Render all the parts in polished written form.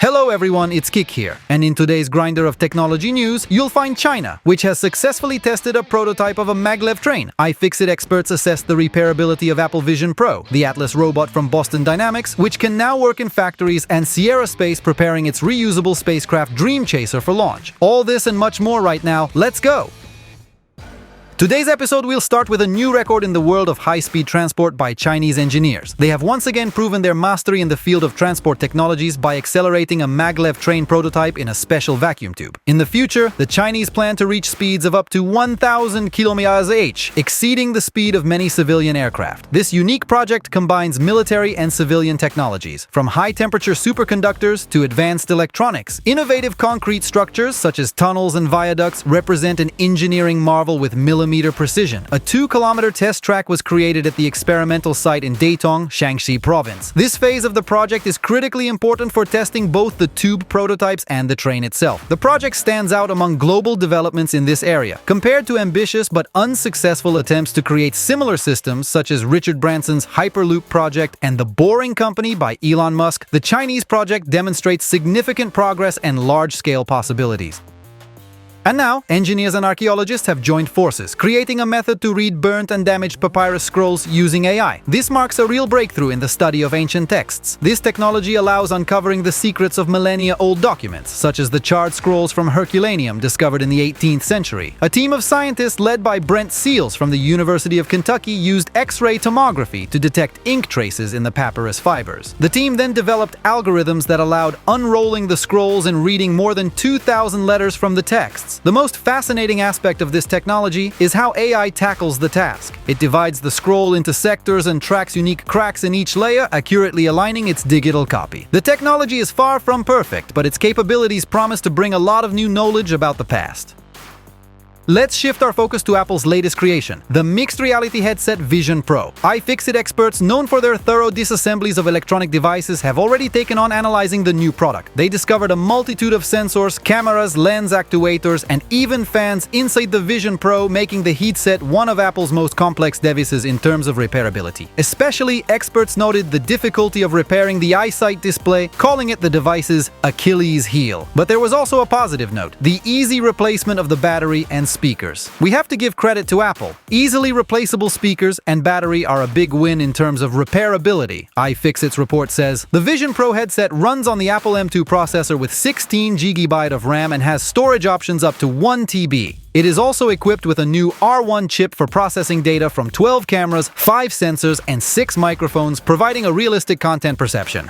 Hello everyone, it's Kik here, and in today's grinder of technology news, you'll find China, which has successfully tested a prototype of a maglev train. iFixit experts assessed the repairability of Apple Vision Pro, the Atlas robot from Boston Dynamics, which can now work in factories, and Sierra Space preparing its reusable spacecraft Dream Chaser for launch. All this and much more right now, let's go! Today's episode will start with a new record in the world of high-speed transport by Chinese engineers. They have once again proven their mastery in the field of transport technologies by accelerating a maglev train prototype in a special vacuum tube. In the future, the Chinese plan to reach speeds of up to 1,000 km/h, exceeding the speed of many civilian aircraft. This unique project combines military and civilian technologies, from high-temperature superconductors to advanced electronics. Innovative concrete structures, such as tunnels and viaducts, represent an engineering marvel with millimeter precision. A 2-kilometer test track was created at the experimental site in Datong, Shaanxi province. This phase of the project is critically important for testing both the tube prototypes and the train itself. The project stands out among global developments in this area. Compared to ambitious but unsuccessful attempts to create similar systems such as Richard Branson's Hyperloop project and the Boring Company by Elon Musk, the Chinese project demonstrates significant progress and large-scale possibilities. And now, engineers and archaeologists have joined forces, creating a method to read burnt and damaged papyrus scrolls using AI. This marks a real breakthrough in the study of ancient texts. This technology allows uncovering the secrets of millennia-old documents, such as the charred scrolls from Herculaneum discovered in the 18th century. A team of scientists led by Brent Seals from the University of Kentucky used X-ray tomography to detect ink traces in the papyrus fibers. The team then developed algorithms that allowed unrolling the scrolls and reading more than 2,000 letters from the texts. The most fascinating aspect of this technology is how AI tackles the task. It divides the scroll into sectors and tracks unique cracks in each layer, accurately aligning its digital copy. The technology is far from perfect, but its capabilities promise to bring a lot of new knowledge about the past. Let's shift our focus to Apple's latest creation, the mixed reality headset Vision Pro. iFixit experts, known for their thorough disassemblies of electronic devices, have already taken on analyzing the new product. They discovered a multitude of sensors, cameras, lens actuators, and even fans inside the Vision Pro, making the headset one of Apple's most complex devices in terms of repairability. Especially, experts noted the difficulty of repairing the eyesight display, calling it the device's Achilles heel. But there was also a positive note: the easy replacement of the battery and speakers. We have to give credit to Apple. Easily replaceable speakers and battery are a big win in terms of repairability, iFixit's report says. The Vision Pro headset runs on the Apple M2 processor with 16 GB of RAM and has storage options up to 1 TB. It is also equipped with a new R1 chip for processing data from 12 cameras, 5 sensors, and 6 microphones, providing a realistic content perception.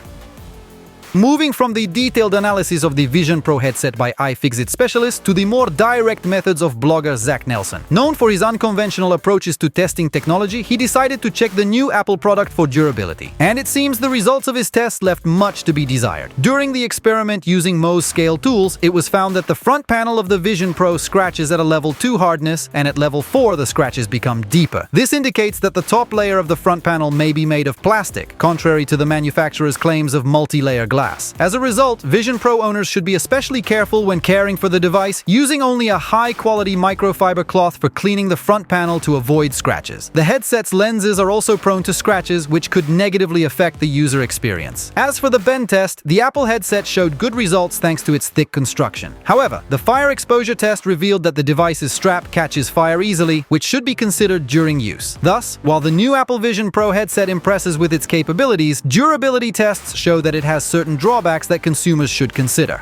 Moving from the detailed analysis of the Vision Pro headset by iFixit specialists to the more direct methods of blogger Zach Nelson. Known for his unconventional approaches to testing technology, he decided to check the new Apple product for durability. And it seems the results of his tests left much to be desired. During the experiment using Mohs scale tools, it was found that the front panel of the Vision Pro scratches at a level 2 hardness, and at level 4 the scratches become deeper. This indicates that the top layer of the front panel may be made of plastic, contrary to the manufacturer's claims of multi-layer glass. As a result, Vision Pro owners should be especially careful when caring for the device, using only a high-quality microfiber cloth for cleaning the front panel to avoid scratches. The headset's lenses are also prone to scratches, which could negatively affect the user experience. As for the bend test, the Apple headset showed good results thanks to its thick construction. However, the fire exposure test revealed that the device's strap catches fire easily, which should be considered during use. Thus, while the new Apple Vision Pro headset impresses with its capabilities, durability tests show that it has certain drawbacks that consumers should consider.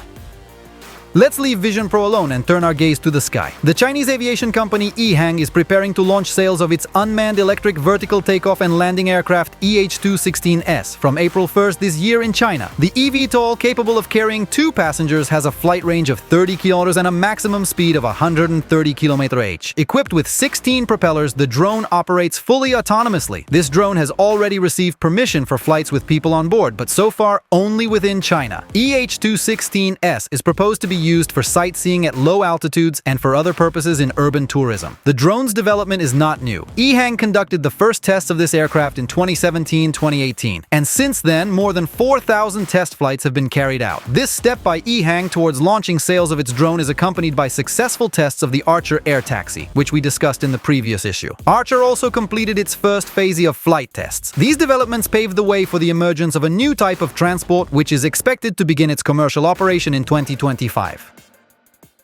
Let's leave Vision Pro alone and turn our gaze to the sky. The Chinese aviation company EHang is preparing to launch sales of its unmanned electric vertical takeoff and landing aircraft EH-216S from April 1st this year in China. The eVTOL, capable of carrying 2 passengers, has a flight range of 30 kilometers and a maximum speed of 130 km/h. Equipped with 16 propellers, the drone operates fully autonomously. This drone has already received permission for flights with people on board, but so far only within China. EH-216S is proposed to be used for sightseeing at low altitudes and for other purposes in urban tourism. The drone's development is not new. EHang conducted the first tests of this aircraft in 2017-2018, and since then, more than 4,000 test flights have been carried out. This step by EHang towards launching sales of its drone is accompanied by successful tests of the Archer air taxi, which we discussed in the previous issue. Archer also completed its first phase of flight tests. These developments paved the way for the emergence of a new type of transport, which is expected to begin its commercial operation in 2025.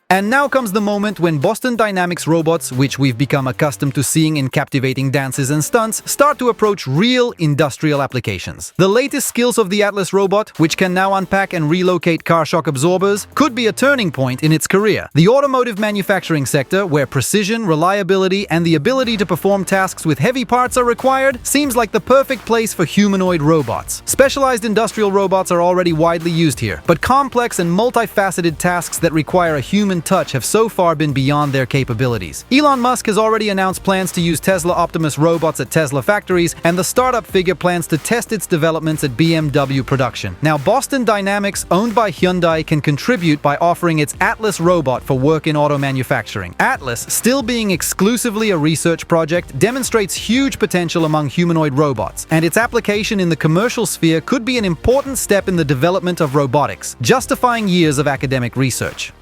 And now comes the moment when Boston Dynamics robots, which we've become accustomed to seeing in captivating dances and stunts, start to approach real industrial applications. The latest skills of the Atlas robot, which can now unpack and relocate car shock absorbers, could be a turning point in its career. The automotive manufacturing sector, where precision, reliability, and the ability to perform tasks with heavy parts are required, seems like the perfect place for humanoid robots. Specialized industrial robots are already widely used here, but complex and multifaceted tasks that require a human touch have so far been beyond their capabilities. Elon Musk has already announced plans to use Tesla Optimus robots at Tesla factories, and the startup figure plans to test its developments at BMW production. Now, Boston Dynamics, owned by Hyundai, can contribute by offering its Atlas robot for work in auto manufacturing. Atlas, still being exclusively a research project, demonstrates huge potential among humanoid robots, and its application in the commercial sphere could be an important step in the development of robotics, justifying years of academic research.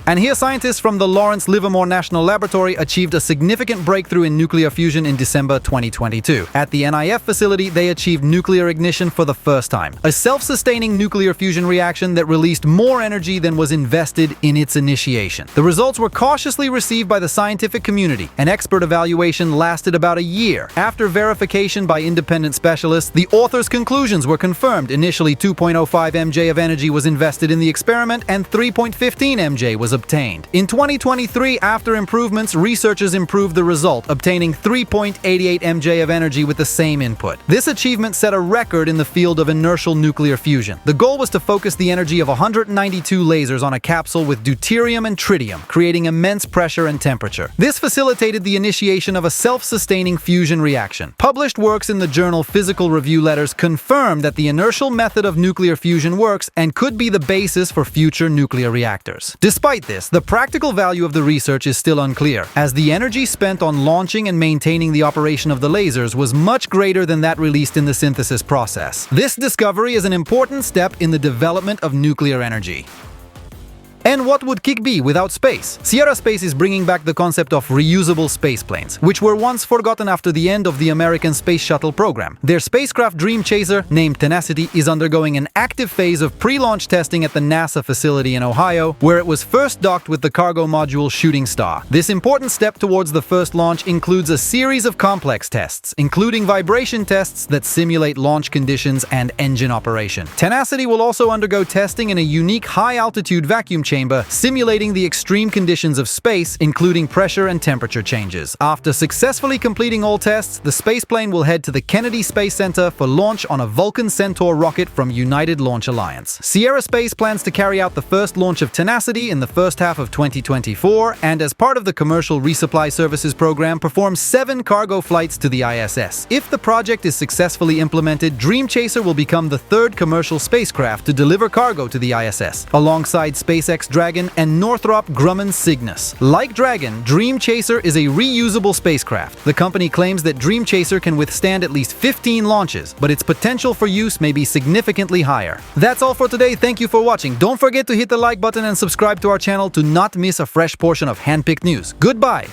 And here, scientists from the Lawrence Livermore National Laboratory achieved a significant breakthrough in nuclear fusion in December 2022. At the NIF facility, they achieved nuclear ignition for the first time, a self-sustaining nuclear fusion reaction that released more energy than was invested in its initiation. The results were cautiously received by the scientific community. An expert evaluation lasted about a year. After verification by independent specialists, the authors' conclusions were confirmed. Initially, 2.05 mJ of energy was invested in the experiment, and 3.15 mJ was obtained. In 2023, after improvements, researchers improved the result, obtaining 3.88 mJ of energy with the same input. This achievement set a record in the field of inertial nuclear fusion. The goal was to focus the energy of 192 lasers on a capsule with deuterium and tritium, creating immense pressure and temperature. This facilitated the initiation of a self-sustaining fusion reaction. Published works in the journal Physical Review Letters confirm that the inertial method of nuclear fusion works and could be the basis for future nuclear reactors. Despite this, the practical value of the research is still unclear, as the energy spent on launching and maintaining the operation of the lasers was much greater than that released in the synthesis process. This discovery is an important step in the development of nuclear energy. And what would Kik be without space? Sierra Space is bringing back the concept of reusable spaceplanes, which were once forgotten after the end of the American Space Shuttle program. Their spacecraft Dream Chaser, named Tenacity, is undergoing an active phase of pre-launch testing at the NASA facility in Ohio, where it was first docked with the cargo module Shooting Star. This important step towards the first launch includes a series of complex tests, including vibration tests that simulate launch conditions and engine operation. Tenacity will also undergo testing in a unique high-altitude vacuum chamber simulating the extreme conditions of space, including pressure and temperature changes. After successfully completing all tests, the spaceplane will head to the Kennedy Space Center for launch on a Vulcan Centaur rocket from United Launch Alliance. Sierra Space plans to carry out the first launch of Tenacity in the first half of 2024, and as part of the Commercial Resupply Services program, perform 7 cargo flights to the ISS. If the project is successfully implemented, Dream Chaser will become the 3rd commercial spacecraft to deliver cargo to the ISS, alongside SpaceX Dragon and Northrop Grumman Cygnus. Like Dragon, Dream Chaser is a reusable spacecraft. The company claims that Dream Chaser can withstand at least 15 launches, but its potential for use may be significantly higher. That's all for today. Thank you for watching. Don't forget to hit the like button and subscribe to our channel to not miss a fresh portion of handpicked news. Goodbye!